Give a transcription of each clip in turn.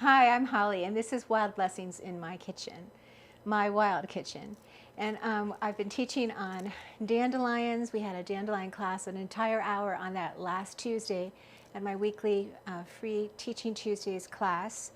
Hi, I'm Holly, and this is Wild Blessings in my kitchen, my wild kitchen. And I've been teaching on dandelions. We had a dandelion class, an entire hour on that last Tuesday at my weekly free Teaching Tuesdays class.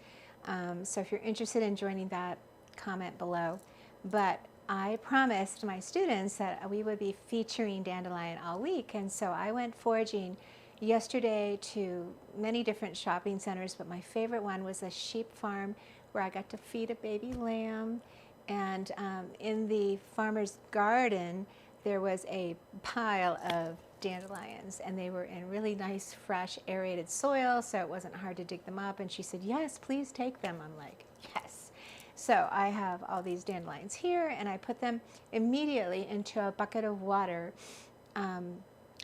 So if you're interested in joining that, comment below. But I promised my students that we would be featuring dandelion all week, and so I went foraging yesterday to many different shopping centers, but my favorite one was a sheep farm where I got to feed a baby lamb. And in the farmer's garden, there was a pile of dandelions, and they were in really nice, fresh, aerated soil, so it wasn't hard to dig them up. And she said, "Yes, please take them." I'm like, yes. So I have all these dandelions here, and I put them immediately into a bucket of water.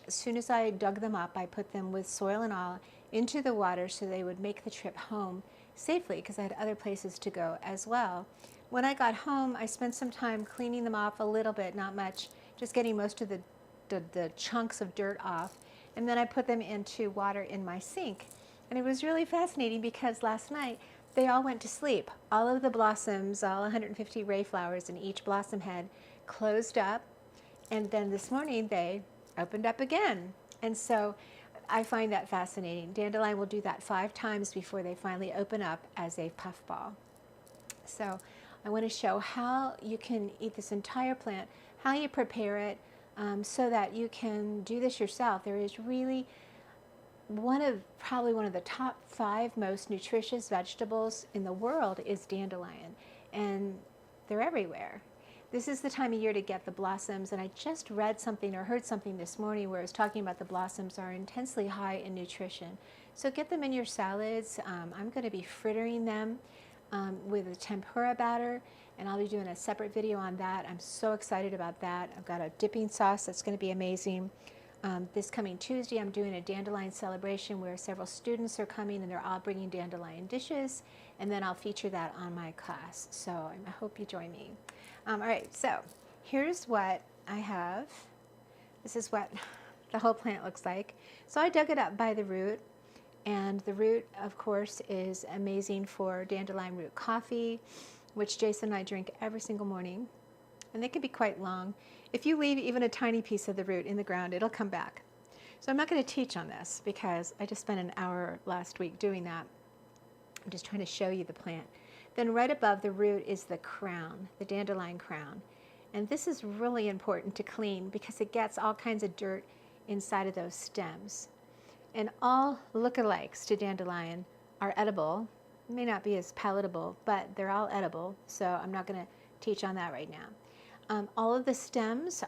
As soon as I dug them up, I put them with soil and all into the water so they would make the trip home safely, because I had other places to go as well. When I got home, I spent some time cleaning them off a little bit, not much, just getting most of the chunks of dirt off. And then I put them into water in my sink. And it was really fascinating because last night they all went to sleep. All of the blossoms, all 150 ray flowers in each blossom head, closed up. And then this morning they opened up again. And so I find that fascinating. Dandelion will do that 5 times before they finally open up as a puffball. So I want to show how you can eat this entire plant, how you prepare it, so that you can do this yourself. There is really probably one of the top 5 most nutritious vegetables in the world is dandelion, and they're everywhere. This is the time of year to get the blossoms, and I just read something or heard something this morning where it was talking about the blossoms are intensely high in nutrition. So get them in your salads. I'm going to be frittering them with a tempura batter, and I'll be doing a separate video on that. I'm so excited about that. I've got a dipping sauce that's going to be amazing. This coming Tuesday, I'm doing a dandelion celebration where several students are coming and they're all bringing dandelion dishes, and then I'll feature that on my class. So I hope you join me. All right, so here's what I have. This is what the whole plant looks like. So I dug it up by the root, and the root, of course, is amazing for dandelion root coffee, which Jason and I drink every single morning, and they can be quite long. If you leave even a tiny piece of the root in the ground, it'll come back. So I'm not going to teach on this because I just spent an hour last week doing that. I'm just trying to show you the plant. Then right above the root is the crown, the dandelion crown. And this is really important to clean because it gets all kinds of dirt inside of those stems. And all lookalikes to dandelion are edible. It may not be as palatable, but they're all edible, so I'm not going to teach on that right now. All of the stems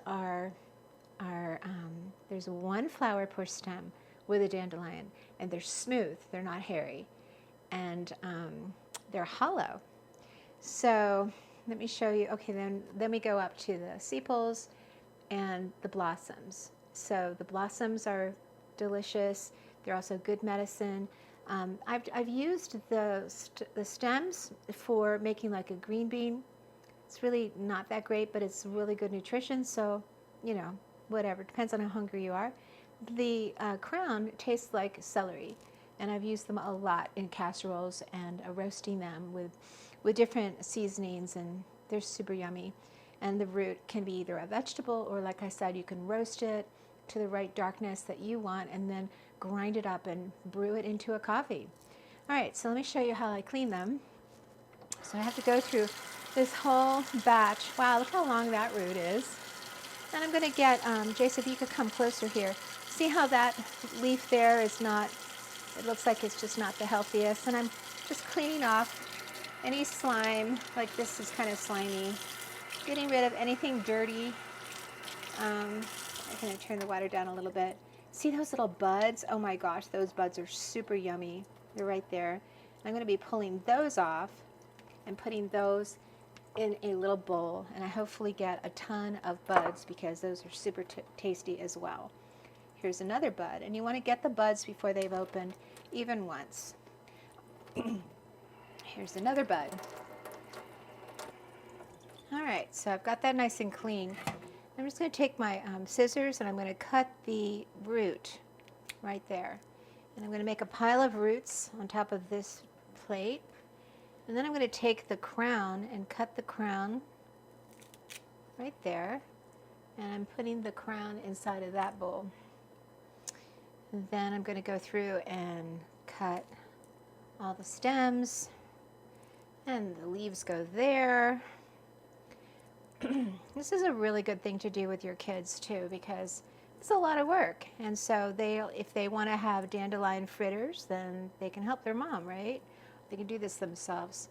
there's 1 flower per stem with a dandelion, and they're smooth, they're not hairy, and they're hollow. So let me show you. Okay, then we go up to the sepals and the blossoms. So the blossoms are delicious. They're also good medicine. I've used the stems for making like a green bean. It's really not that great, but it's really good nutrition. So, you know, whatever. Depends on how hungry you are. The crown tastes like celery, and I've used them a lot in casseroles and roasting them with different seasonings, and they're super yummy. And the root can be either a vegetable or, like I said, you can roast it to the right darkness that you want and then grind it up and brew it into a coffee. All right, so let me show you how I clean them. So I have to go through this whole batch. Wow, look how long that root is. And I'm going to get, Jason, if you could come closer here. See how that leaf there is not, it looks like it's just not the healthiest. And I'm just cleaning off any slime, like this is kind of slimy. Getting rid of anything dirty. I'm going to turn the water down a little bit. See those little buds? Oh my gosh, those buds are super yummy. They're right there. I'm going to be pulling those off and putting those in a little bowl, and I hopefully get a ton of buds because those are super tasty as well. Here's another bud, and you want to get the buds before they've opened even once. Here's another bud. All right, so I've got that nice and clean. I'm just going to take my scissors and I'm going to cut the root right there. And I'm going to make a pile of roots on top of this plate. And then I'm going to take the crown and cut the crown right there. And I'm putting the crown inside of that bowl. And then I'm going to go through and cut all the stems. And the leaves go there. This is a really good thing to do with your kids too, because it's a lot of work. And so if they want to have dandelion fritters, then they can help their mom, right? They can do this themselves.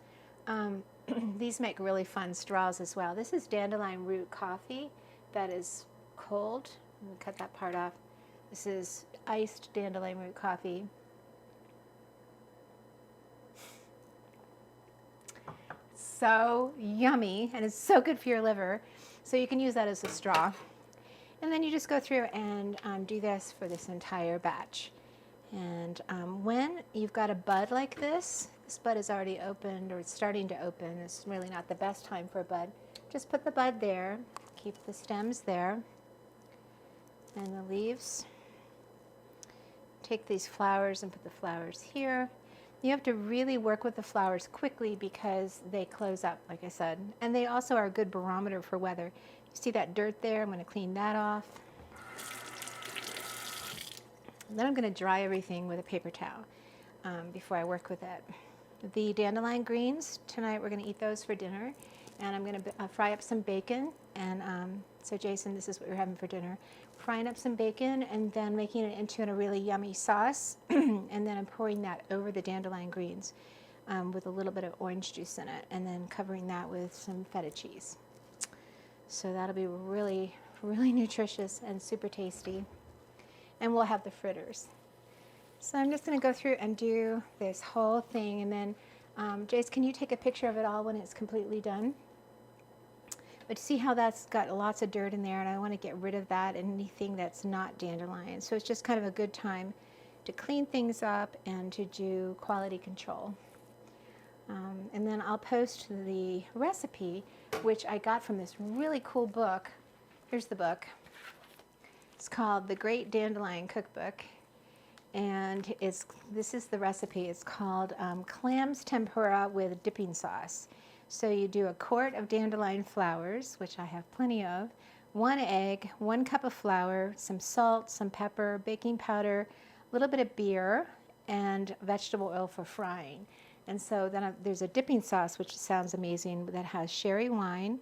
These make really fun straws as well. This is dandelion root coffee that is cold. I'm going to cut that part off. This is iced dandelion root coffee. So yummy, and it's so good for your liver. So you can use that as a straw. And then you just go through and do this for this entire batch. And when you've got a bud like this bud is already opened or it's starting to open, it's really not the best time for a bud. Just put the bud there, keep the stems there, and the leaves. Take these flowers and put the flowers here. You have to really work with the flowers quickly because they close up, like I said. And they also are a good barometer for weather. You see that dirt there? I'm going to clean that off. And then I'm going to dry everything with a paper towel before I work with it. The dandelion greens, tonight we're going to eat those for dinner. And I'm going to fry up some bacon. And so Jason, this is what you're having for dinner. Frying up some bacon and then making it into a really yummy sauce. And then I'm pouring that over the dandelion greens with a little bit of orange juice in it. And then covering that with some feta cheese. So that'll be really, really nutritious and super tasty. And we'll have the fritters. So I'm just going to go through and do this whole thing. And then, Jace, can you take a picture of it all when it's completely done? But see how that's got lots of dirt in there, and I want to get rid of that and anything that's not dandelion. So it's just kind of a good time to clean things up and to do quality control. And then I'll post the recipe, which I got from this really cool book. Here's the book. It's called The Great Dandelion Cookbook. And this is the recipe. It's called clams tempura with dipping sauce. So you do a quart of dandelion flowers, which I have plenty of, 1 egg, 1 cup of flour, some salt, some pepper, baking powder, a little bit of beer, and vegetable oil for frying. And so then there's a dipping sauce, which sounds amazing, that has sherry wine,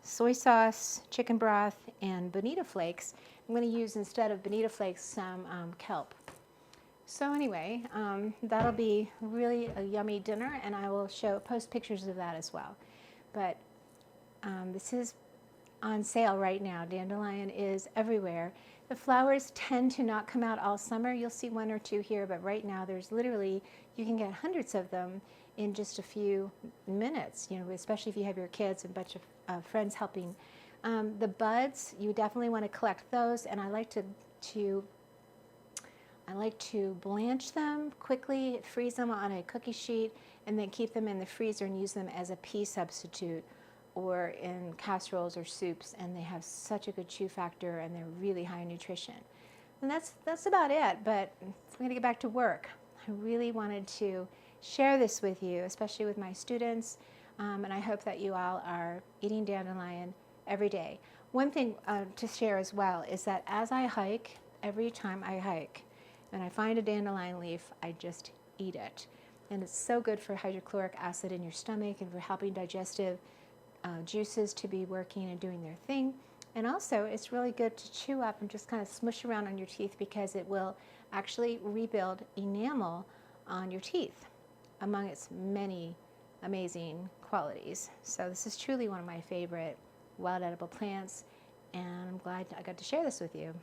soy sauce, chicken broth, and bonita flakes. I'm going to use, instead of bonita flakes, some kelp. So anyway, that'll be really a yummy dinner, and I will post pictures of that as well. But this is on sale right now. Dandelion is everywhere. The flowers tend to not come out all summer. You'll see 1 or 2 here, but right now there's literally, you can get hundreds of them in just a few minutes, you know, especially if you have your kids and a bunch of friends helping. The buds, you definitely want to collect those, and I like to blanch them quickly, freeze them on a cookie sheet, and then keep them in the freezer and use them as a pea substitute or in casseroles or soups, and they have such a good chew factor and they're really high in nutrition. And that's about it, but I'm going to get back to work. I really wanted to share this with you, especially with my students, and I hope that you all are eating dandelion every day. One thing to share as well is that as I hike, every time I hike, and I find a dandelion leaf, I just eat it. And it's so good for hydrochloric acid in your stomach and for helping digestive juices to be working and doing their thing. And also, it's really good to chew up and just kind of smush around on your teeth because it will actually rebuild enamel on your teeth, among its many amazing qualities. So this is truly one of my favorite wild edible plants, and I'm glad I got to share this with you.